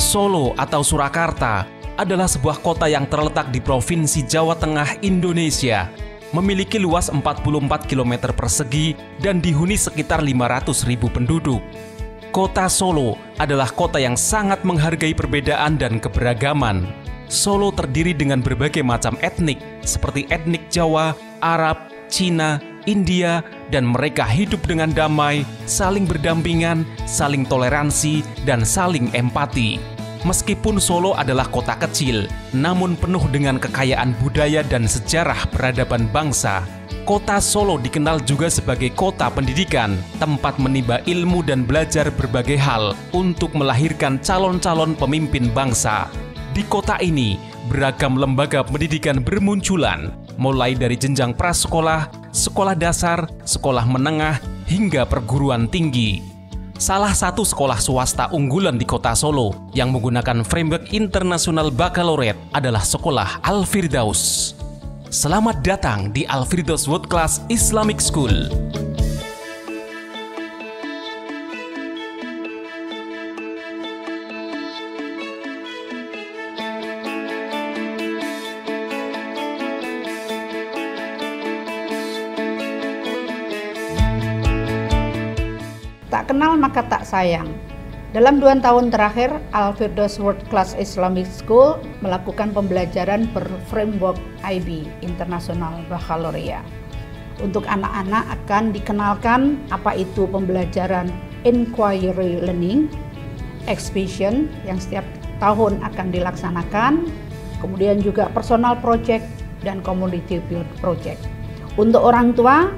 Solo atau Surakarta adalah sebuah kota yang terletak di Provinsi Jawa Tengah, Indonesia. Memiliki luas 44 km persegi dan dihuni sekitar 500.000 penduduk. Kota Solo adalah kota yang sangat menghargai perbedaan dan keberagaman. Solo terdiri dengan berbagai macam etnik seperti etnik Jawa, Arab, Cina, India, dan mereka hidup dengan damai, saling berdampingan, saling toleransi, dan saling empati. Meskipun Solo adalah kota kecil, namun penuh dengan kekayaan budaya dan sejarah peradaban bangsa. Kota Solo dikenal juga sebagai kota pendidikan, tempat menimba ilmu dan belajar berbagai hal untuk melahirkan calon-calon pemimpin bangsa. Di kota ini, beragam lembaga pendidikan bermunculan, mulai dari jenjang prasekolah, sekolah dasar, sekolah menengah, hingga perguruan tinggi. Salah satu sekolah swasta unggulan di kota Solo yang menggunakan framework internasional baccalaureate adalah sekolah Al-Firdaus. Selamat datang di Al-Firdaus World Class Islamic School. Tak kenal maka tak sayang. Dalam 2 tahun terakhir, Al-Firdaus World Class Islamic School melakukan pembelajaran berframework IB, International Baccalaureate. Untuk anak-anak akan dikenalkan apa itu pembelajaran Inquiry Learning, Exhibition yang setiap tahun akan dilaksanakan, kemudian juga Personal Project dan Community Build Project. Untuk orang tua,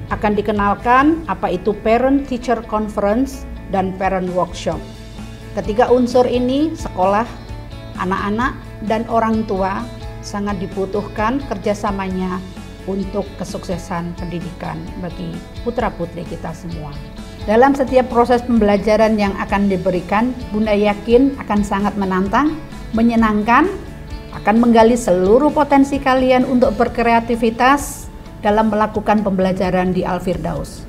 akan dikenalkan apa itu Parent Teacher Conference dan Parent Workshop. Ketiga unsur ini, sekolah, anak-anak, dan orang tua sangat dibutuhkan kerjasamanya untuk kesuksesan pendidikan bagi putra-putri kita semua. Dalam setiap proses pembelajaran yang akan diberikan, Bunda yakin akan sangat menantang, menyenangkan, akan menggali seluruh potensi kalian untuk berkreativitas dalam melakukan pembelajaran di Al-Firdaus.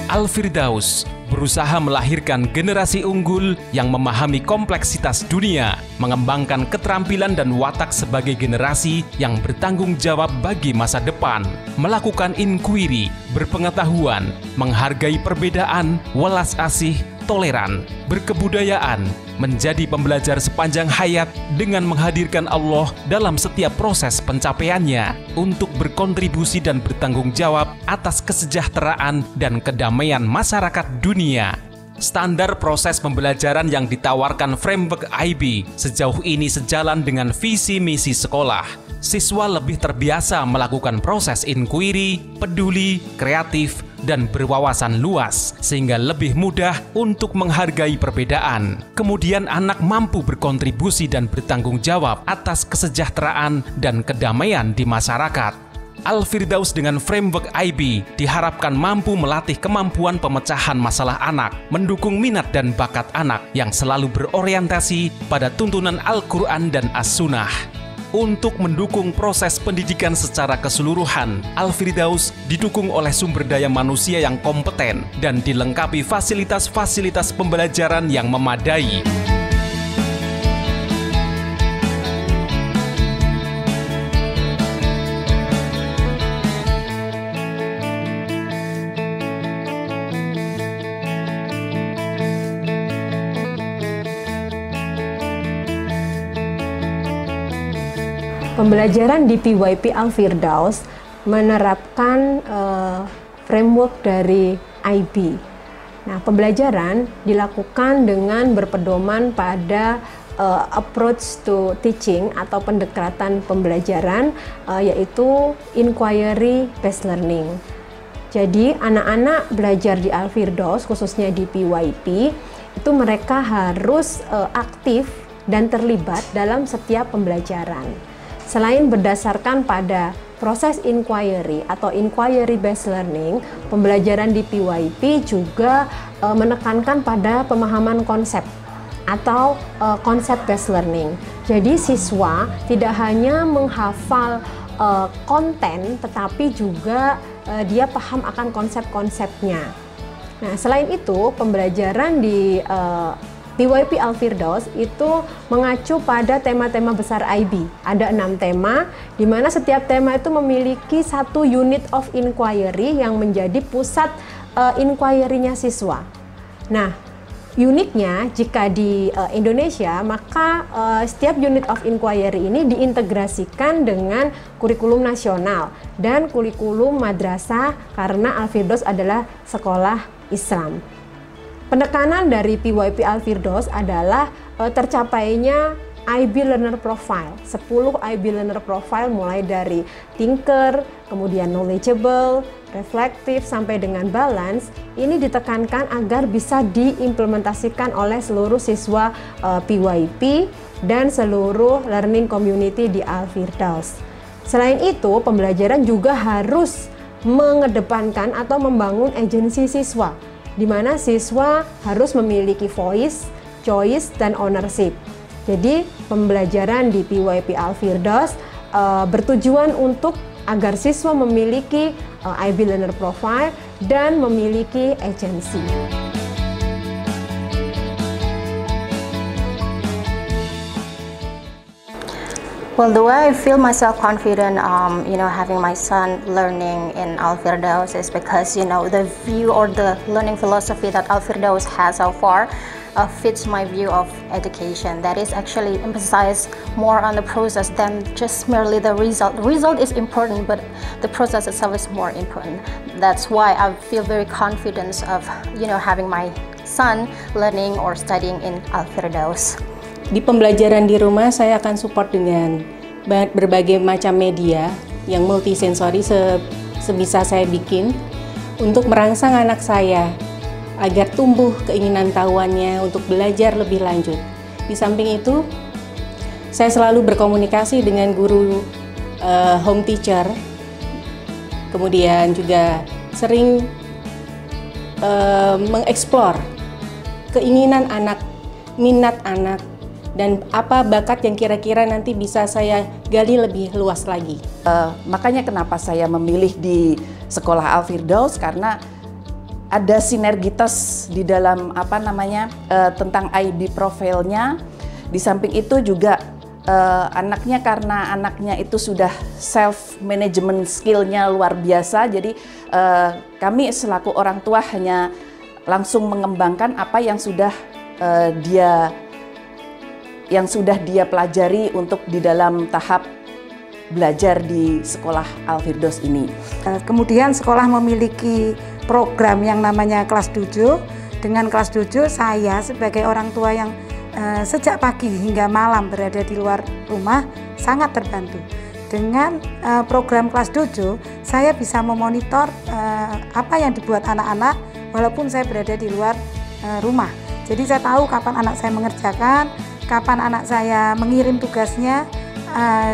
Al-Firdaus berusaha melahirkan generasi unggul yang memahami kompleksitas dunia, mengembangkan keterampilan dan watak sebagai generasi yang bertanggung jawab bagi masa depan, melakukan inquiry, berpengetahuan, menghargai perbedaan, welas asih, toleran, berkebudayaan, menjadi pembelajar sepanjang hayat dengan menghadirkan Allah dalam setiap proses pencapaiannya untuk berkontribusi dan bertanggung jawab atas kesejahteraan dan kedamaian masyarakat dunia. Standar proses pembelajaran yang ditawarkan framework IB sejauh ini sejalan dengan visi misi sekolah. Siswa lebih terbiasa melakukan proses inquiry, peduli, kreatif, dan berwawasan luas, sehingga lebih mudah untuk menghargai perbedaan. Kemudian anak mampu berkontribusi dan bertanggung jawab atas kesejahteraan dan kedamaian di masyarakat. Al-Firdaus dengan framework IB diharapkan mampu melatih kemampuan pemecahan masalah anak, mendukung minat dan bakat anak yang selalu berorientasi pada tuntunan Al-Quran dan As-Sunnah. Untuk mendukung proses pendidikan secara keseluruhan, Al-Firdaus didukung oleh sumber daya manusia yang kompeten dan dilengkapi fasilitas-fasilitas pembelajaran yang memadai. Pembelajaran di PYP Al-Firdaus menerapkan framework dari IB. Nah, pembelajaran dilakukan dengan berpedoman pada approach to teaching atau pendekatan pembelajaran, yaitu inquiry based learning. Jadi, anak-anak belajar di Al-Firdaus, khususnya di PYP, itu mereka harus aktif dan terlibat dalam setiap pembelajaran. Selain berdasarkan pada proses inquiry atau inquiry based learning, pembelajaran di PYP juga menekankan pada pemahaman konsep atau konsep based learning. Jadi siswa tidak hanya menghafal konten, tetapi juga dia paham akan konsep-konsepnya. Nah, selain itu, pembelajaran di PYP Al-Firdaus itu mengacu pada tema-tema besar IB. Ada 6 tema, di mana setiap tema itu memiliki satu unit of inquiry yang menjadi pusat inquiry-nya siswa. Nah, uniknya jika di Indonesia, maka setiap unit of inquiry ini diintegrasikan dengan kurikulum nasional dan kurikulum madrasah karena Al-Firdaus adalah sekolah Islam. Penekanan dari PYP Al-Firdaus adalah tercapainya IB Learner Profile, 10 IB Learner Profile mulai dari thinker, kemudian knowledgeable, reflektif, sampai dengan balance. Ini ditekankan agar bisa diimplementasikan oleh seluruh siswa PYP dan seluruh learning community di Al-Firdaus. Selain itu, pembelajaran juga harus mengedepankan atau membangun agensi siswa, di mana siswa harus memiliki voice, choice, dan ownership. Jadi pembelajaran di PYP Al-Firdaus bertujuan untuk agar siswa memiliki IB Learner Profile dan memiliki agensi. Well, the way I feel myself confident, having my son learning in Al-Firdaus is because, the view or the learning philosophy that Al-Firdaus has so far fits my view of education. That is actually emphasize more on the process than just merely the result. The result is important, but the process itself is more important. That's why I feel very confident of, having my son learning or studying in Al-Firdaus. Di pembelajaran di rumah saya akan support dengan berbagai macam media yang multisensori sebisa saya bikin untuk merangsang anak saya agar tumbuh keinginan tahuannya untuk belajar lebih lanjut. Di samping itu, saya selalu berkomunikasi dengan guru home teacher, kemudian juga sering mengeksplor keinginan anak, minat anak, dan apa bakat yang kira-kira nanti bisa saya gali lebih luas lagi. Makanya kenapa saya memilih di sekolah Al-Firdaus, karena ada sinergitas di dalam tentang IB profilnya. Di samping itu juga anaknya, karena anaknya itu sudah self management skillnya luar biasa, jadi kami selaku orang tua hanya langsung mengembangkan apa yang sudah dia pelajari untuk di dalam tahap belajar di sekolah Al-Firdaus ini. Kemudian sekolah memiliki program yang namanya kelas 7. Dengan kelas 7 saya sebagai orang tua yang sejak pagi hingga malam berada di luar rumah sangat terbantu. Dengan program kelas 7 saya bisa memonitor apa yang dibuat anak-anak walaupun saya berada di luar rumah. Jadi saya tahu kapan anak saya mengerjakan, kapan anak saya mengirim tugasnya,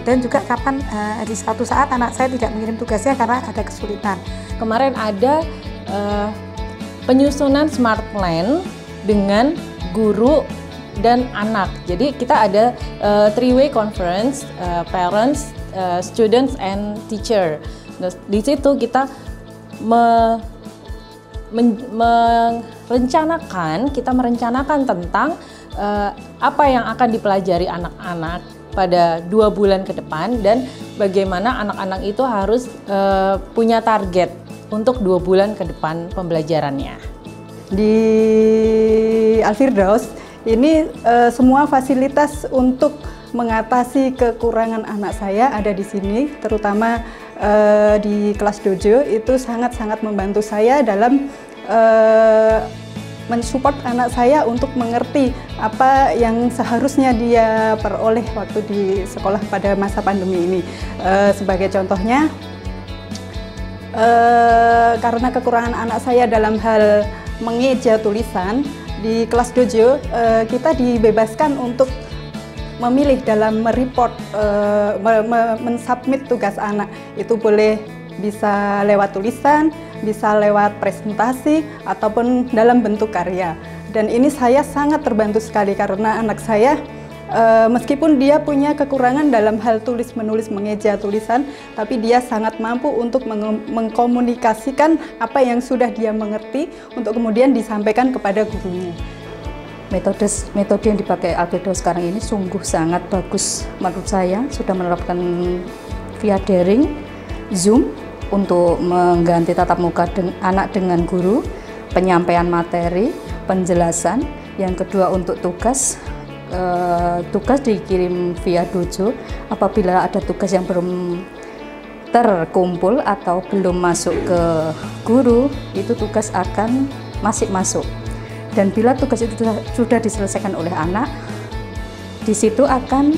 dan juga kapan di suatu saat anak saya tidak mengirim tugasnya karena ada kesulitan. Kemarin ada penyusunan smart plan dengan guru dan anak. Jadi kita ada three-way conference, parents, students, and teacher. Di situ kita merencanakan tentang apa yang akan dipelajari anak-anak pada 2 bulan ke depan dan bagaimana anak-anak itu harus punya target untuk 2 bulan ke depan pembelajarannya. Di Al-Firdaus ini semua fasilitas untuk mengatasi kekurangan anak saya ada di sini, terutama di kelas dojo itu sangat-sangat membantu saya dalam mensupport anak saya untuk mengerti apa yang seharusnya dia peroleh waktu di sekolah pada masa pandemi ini. Sebagai contohnya, karena kekurangan anak saya dalam hal mengeja tulisan, di kelas dojo kita dibebaskan untuk memilih dalam mereport, mensubmit tugas anak. Itu boleh bisa lewat tulisan, bisa lewat presentasi, ataupun dalam bentuk karya. Dan ini saya sangat terbantu sekali karena anak saya meskipun dia punya kekurangan dalam hal tulis menulis mengeja tulisan, tapi dia sangat mampu untuk mengkomunikasikan apa yang sudah dia mengerti untuk kemudian disampaikan kepada gurunya. Metode yang dipakai Alfirdaus sekarang ini sungguh sangat bagus menurut saya. Sudah menerapkan via daring, Zoom untuk mengganti tatap muka anak dengan guru, penyampaian materi, penjelasan. Yang kedua untuk tugas dikirim via dojo. Apabila ada tugas yang belum terkumpul atau belum masuk ke guru, itu tugas akan masih masuk. Dan bila tugas itu sudah diselesaikan oleh anak, di situ akan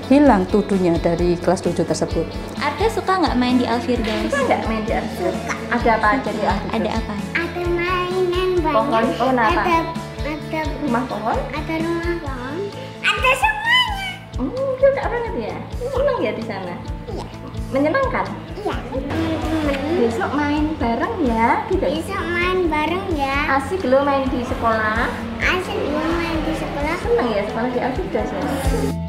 hilang tuduhnya dari kelas dojo tersebut. Ada suka nggak main di Alfirdaus? Suka nggak main di Alfirdaus? Ada apa aja di Alfirdaus? Ada apa? Ada mainan banyak. Pohon, ada rumah pohon. Ada rumah pohon. Ada semuanya. Suka banget ya? Senang ya di sana? Iya. Menyenangkan? Iya. Besok main bareng ya? Gitu? Besok main bareng ya. Asik lo main di sekolah? Asik lo main di sekolah. Senang ya sekolah di Alfirdaus ya?